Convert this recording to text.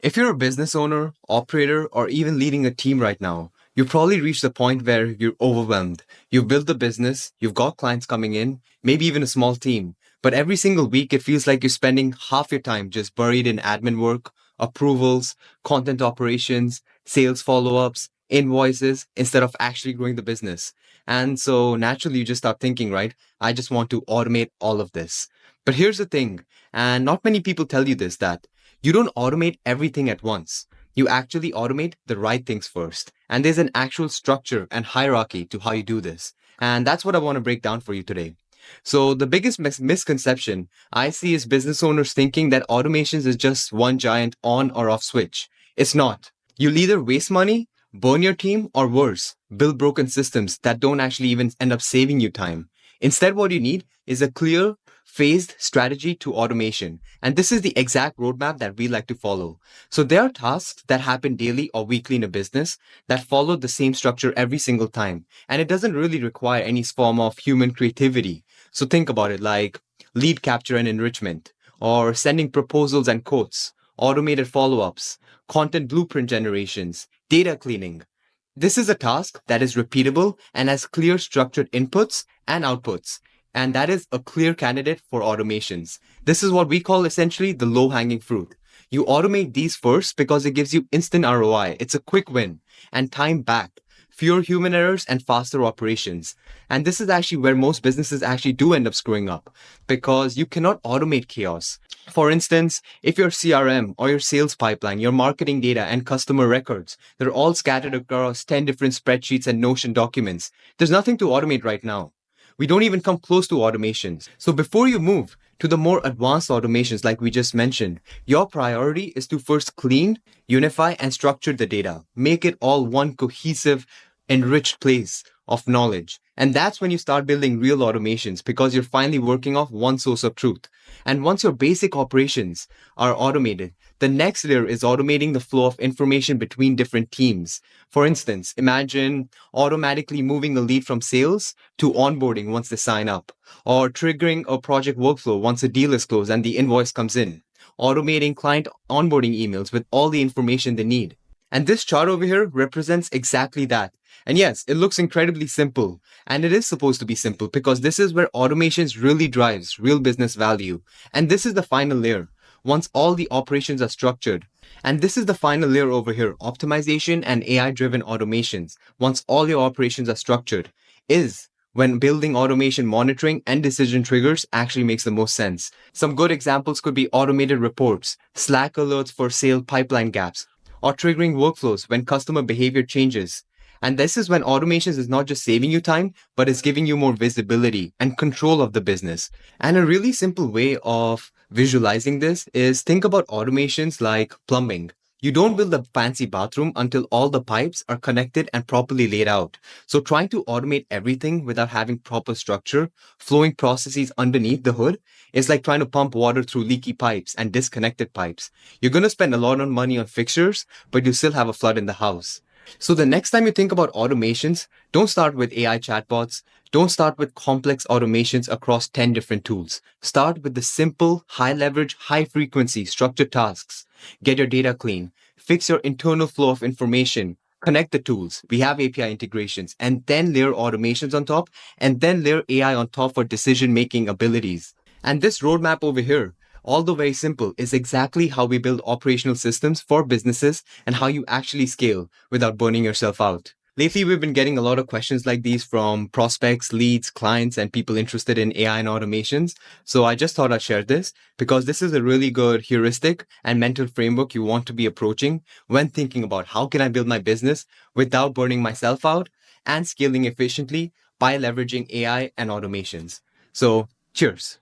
If you're a business owner, operator, or even leading a team right now, you've probably reached the point where you're overwhelmed. You've built the business, you've got clients coming in, maybe even a small team. But every single week, it feels like you're spending half your time just buried in admin work, approvals, content operations, sales follow-ups, invoices, instead of actually growing the business. And so naturally, you just start thinking, right? I just want to automate all of this. But here's the thing, and not many people tell you this, that you don't automate everything at once. You actually automate the right things first. And there's an actual structure and hierarchy to how you do this. And that's what I want to break down for you today. So the biggest misconception I see is business owners thinking that automations is just one giant on or off switch. It's not. You'll either waste money, burn your team, or worse, build broken systems that don't actually even end up saving you time. Instead, what you need is a clear, phased strategy to automation. And this is the exact roadmap that we like to follow. So there are tasks that happen daily or weekly in a business that follow the same structure every single time. And it doesn't really require any form of human creativity. So think about it like lead capture and enrichment, or sending proposals and quotes, automated follow-ups, content blueprint generations, data cleaning. This is a task that is repeatable and has clear structured inputs and outputs. And that is a clear candidate for automations. This is what we call essentially the low-hanging fruit. You automate these first because it gives you instant ROI. It's a quick win and time back, fewer human errors and faster operations. And this is actually where most businesses actually do end up screwing up because you cannot automate chaos. For instance, if your CRM or your sales pipeline, your marketing data and customer records, they're all scattered across 10 different spreadsheets and Notion documents, there's nothing to automate right now. We don't even come close to automations. So before you move to the more advanced automations like we just mentioned, your priority is to first clean, unify, and structure the data. Make it all one cohesive, enriched place of knowledge. And that's when you start building real automations because you're finally working off one source of truth. And once your basic operations are automated, the next layer is automating the flow of information between different teams. For instance, imagine automatically moving the lead from sales to onboarding once they sign up, or triggering a project workflow once a deal is closed and the invoice comes in, automating client onboarding emails with all the information they need. And this chart over here represents exactly that. And yes, it looks incredibly simple. And it is supposed to be simple because this is where automations really drives real business value. And this is the final layer. Once all the operations are structured. And this is the final layer over here, optimization and AI-driven automations. Once all your operations are structured, is when building automation monitoring and decision triggers actually makes the most sense. Some good examples could be automated reports, Slack alerts for sale pipeline gaps, or triggering workflows when customer behavior changes. And this is when automations is not just saving you time, but it's giving you more visibility and control of the business. And a really simple way of visualizing this is think about automations like plumbing. You don't build a fancy bathroom until all the pipes are connected and properly laid out. So trying to automate everything without having proper structure, flowing processes underneath the hood is like trying to pump water through leaky pipes and disconnected pipes. You're going to spend a lot of money on fixtures, but you still have a flood in the house. So the next time you think about automations, don't start with AI chatbots. Don't start with complex automations across 10 different tools. Start with the simple, high leverage, high frequency structured tasks. Get your data clean. Fix your internal flow of information. Connect the tools. We have API integrations, and then layer automations on top, and then layer AI on top for decision-making abilities. And this roadmap over here, although very simple, is exactly how we build operational systems for businesses and how you actually scale without burning yourself out. Lately, we've been getting a lot of questions like these from prospects, leads, clients, and people interested in AI and automations. So I just thought I'd share this because this is a really good heuristic and mental framework you want to be approaching when thinking about how can I build my business without burning myself out and scaling efficiently by leveraging AI and automations. So cheers.